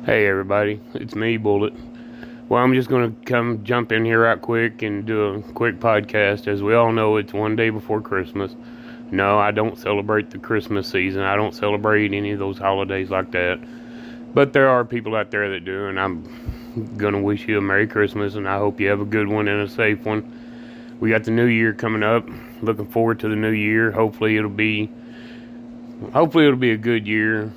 Hey everybody, it's me, Bullet. Well, I'm just going to jump in here right quick and do a quick podcast. As we all know, it's one day before Christmas. No, I don't celebrate the Christmas season. I don't celebrate any of those holidays like that. But there are people out there that do, and I'm going to wish you a Merry Christmas, and I hope you have a good one and a safe one. We got the new year coming up. Looking forward to the new year. Hopefully it'll be a good year.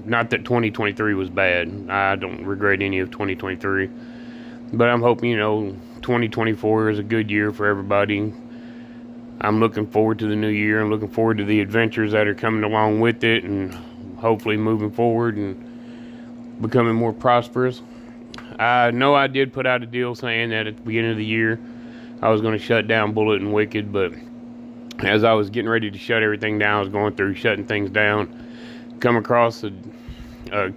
Not that 2023 was bad. I don't regret any of 2023. But I'm hoping, 2024 is a good year for everybody. I'm looking forward to the new year. I'm looking forward to the adventures that are coming along with it, and hopefully moving forward and becoming more prosperous. I know I did put out a deal saying that at the beginning of the year I was going to shut down Bullet and Wicked, but as I was getting ready to shut everything down, I was going through shutting things down, come across a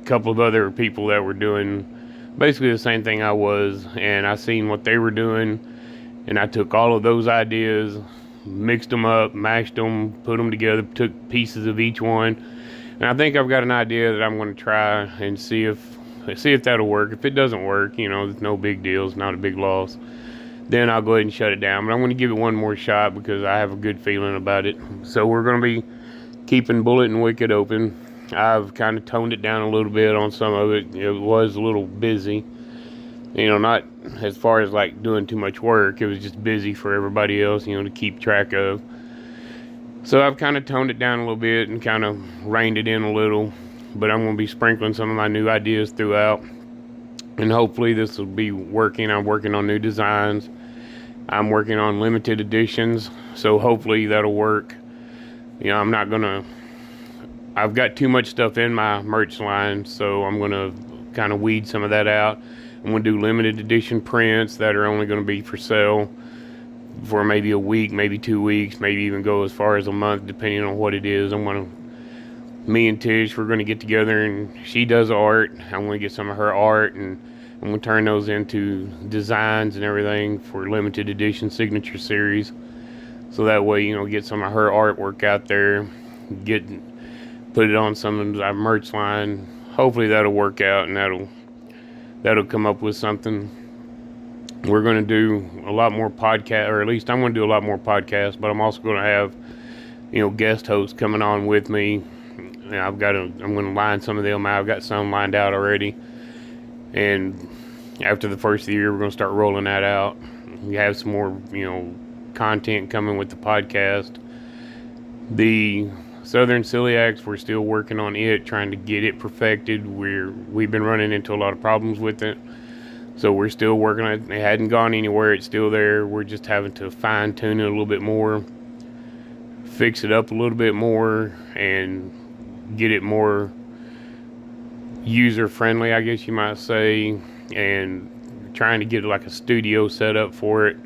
couple of other people that were doing basically the same thing I was, and I seen what they were doing, and I took all of those ideas, mixed them up, mashed them, put them together, took pieces of each one, and I think I've got an idea that I'm going to try and see if that'll work. If it doesn't work, it's no big deal, it's not a big loss. Then I'll go ahead and shut it down. But I'm going to give it one more shot because I have a good feeling about it. So we're going to be keeping Bullet and Wicked open. I've kind of toned it down a little bit on some of it. It was a little busy. Not as far as like doing too much work. It was just busy for everybody else, to keep track of. So I've kind of toned it down a little bit and kind of reined it in a little. But I'm going to be sprinkling some of my new ideas throughout. And hopefully this will be working. I'm working on new designs. I'm working on limited editions. So hopefully that'll work. I've got too much stuff in my merch line, so I'm going to kind of weed some of that out. I'm going to do limited edition prints that are only going to be for sale for maybe a week, maybe 2 weeks, maybe even go as far as a month, depending on what it is. Me and Tish, we're going to get together, and she does art. I'm going to get some of her art, and I'm going to turn those into designs and everything for limited edition signature series. So that way, get some of her artwork out there, put it on some of our merch line. Hopefully that'll work out, and that'll come up with something. We're going to do a lot more podcast, or at least I'm going to do a lot more podcasts, but I'm also going to have, guest hosts coming on with me. I'm going to line some of them out. I've got some lined out already. And after the first of the year, we're going to start rolling that out. We have some more, content coming with the podcast. The Southern Celiacs, we're still working on it, trying to get it perfected. We've been running into a lot of problems with it. So we're still working on it. It hadn't gone anywhere. It's still there. We're just having to fine tune it a little bit more, fix it up a little bit more, and get it more user friendly, I guess you might say, and trying to get like a studio set up for it.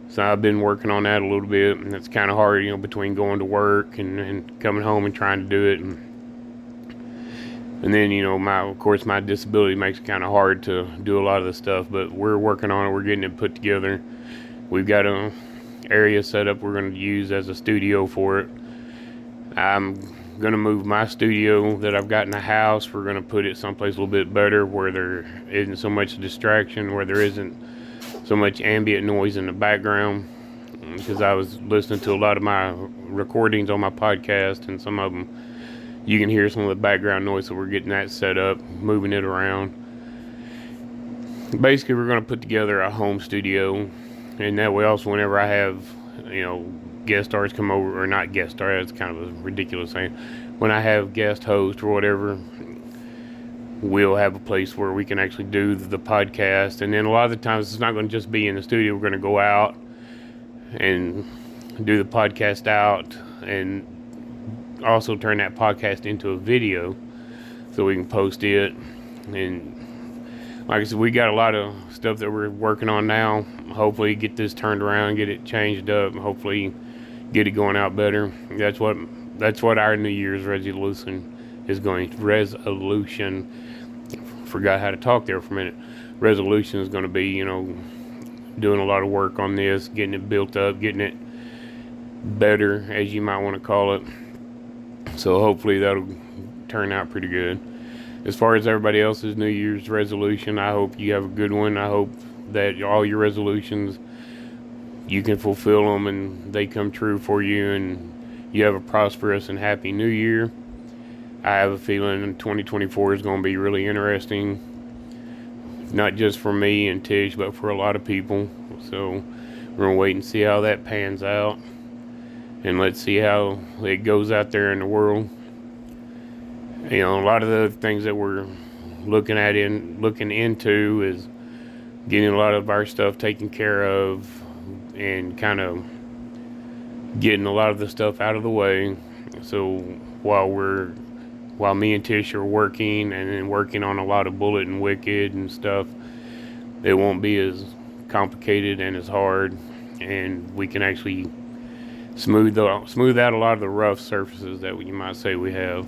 So I've been working on that a little bit, and it's kind of hard, between going to work and coming home and trying to do it. And then, my disability makes it kind of hard to do a lot of the stuff, but we're working on it. We're getting it put together. We've got an area set up we're going to use as a studio for it. I'm going to move my studio that I've got in the house. We're going to put it someplace a little bit better where there isn't so much distraction, where there isn't so much ambient noise in the background, because I was listening to a lot of my recordings on my podcast, and some of them you can hear some of the background noise, so we're getting that set up, moving it around. Basically, we're going to put together a home studio, and that way also whenever I have, guest stars come over, or not guest stars, that's kind of a ridiculous thing. When I have guest hosts or whatever, we'll have a place where we can actually do the podcast. And then a lot of the times it's not going to just be in the studio. We're going to go out and do the podcast out, and also turn that podcast into a video so we can post it. And like I said, we got a lot of stuff that we're working on now. Hopefully get this turned around, get it changed up, and hopefully get it going out better. That's what our New Year's resolution is going. Forgot how to talk there for a minute. Resolution is going to be, doing a lot of work on this, getting it built up, getting it better, as you might want to call it. So hopefully that'll turn out pretty good. As far as everybody else's New Year's resolution, I hope you have a good one. I hope that all your resolutions, you can fulfill them and they come true for you, and you have a prosperous and happy New Year. I have a feeling 2024 is going to be really interesting, not just for me and Tish, but for a lot of people. So we're going to wait and see how that pans out, and let's see how it goes out there in the world. You know, a lot of the things that we're looking into is getting a lot of our stuff taken care of and kind of getting a lot of the stuff out of the way. So while me and Tish are working and then working on a lot of Bullet and Wicked and stuff, it won't be as complicated and as hard, and we can actually smooth out a lot of the rough surfaces that you might say we have.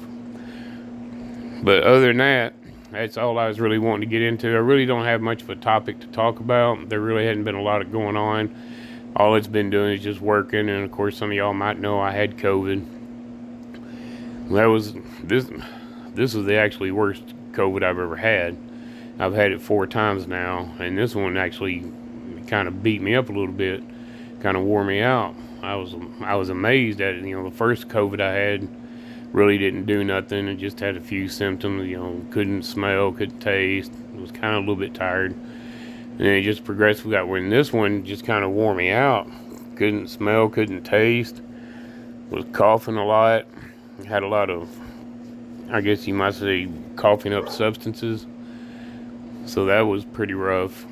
But other than that, that's all I was really wanting to get into. I really don't have much of a topic to talk about. There really hadn't been a lot of going on. All it's been doing is just working, and of course some of y'all might know I had COVID. This was the actually worst COVID I've ever had. I've had it 4 times now, and this one actually kind of beat me up a little bit, kind of wore me out. I was amazed at it. You know, the first COVID I had really didn't do nothing. It just had a few symptoms. You know, couldn't smell, couldn't taste. Was kind of a little bit tired, and then it just progressively got. When this one just kind of wore me out. Couldn't smell, couldn't taste. Was coughing a lot. Had a lot of, I guess you might say, coughing up substances. So that was pretty rough,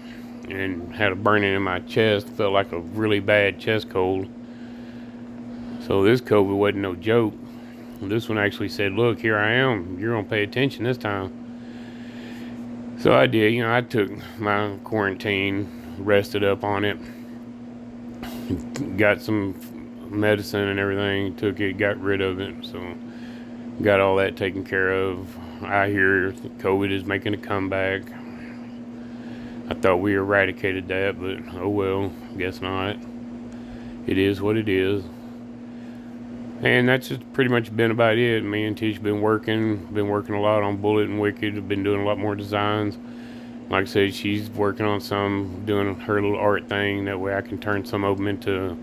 and had a burning in my chest. Felt like a really bad chest cold. So this COVID wasn't no joke. This one actually said, look, here I am. You're going to pay attention this time. So I did. You know, I took my quarantine, rested up on it, got some medicine and everything, took it, got rid of it. So got all that taken care of. I hear COVID is making a comeback. I thought we eradicated that, but oh well, guess not. It is what it is. And that's just pretty much been about it. Me and Tish been working a lot on Bullet and Wicked. Been doing a lot more designs. Like I said, she's working on some, doing her little art thing. That way I can turn some of them into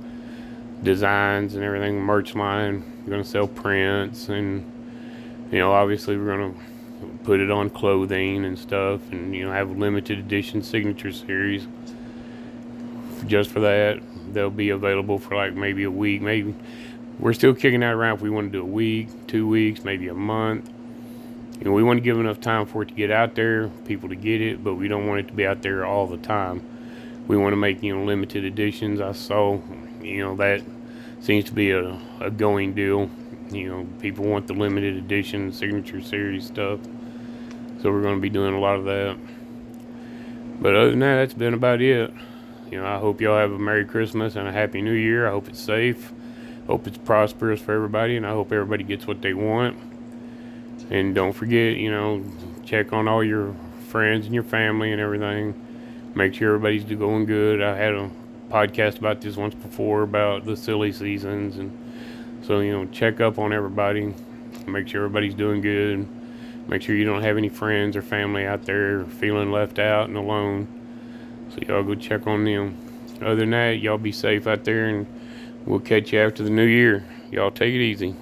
designs and everything, merch line. We're going to sell prints, and, you know, obviously we're going to put it on clothing and stuff, and, you know, have a limited edition signature series. Just for that, they'll be available for like maybe a week, maybe. We're still kicking that around if we want to do a week, 2 weeks, maybe a month. You know, we want to give enough time for it to get out there, people to get it, but we don't want it to be out there all the time. We want to make, you know, limited editions. I saw, you know, that seems to be a going deal. You know, people want the limited edition signature series stuff. So we're going to be doing a lot of that. But other than that, that's been about it. You know, I hope y'all have a Merry Christmas and a Happy New Year. I hope it's safe. Hope it's prosperous for everybody, and I hope everybody gets what they want. And don't forget, you know, check on all your friends and your family and everything. Make sure everybody's going good. I had a podcast about this once before about the silly seasons, and so, you know, check up on everybody. Make sure everybody's doing good. Make sure you don't have any friends or family out there feeling left out and alone. So y'all go check on them. Other than that, y'all be safe out there, and we'll catch you after the new year. Y'all take it easy.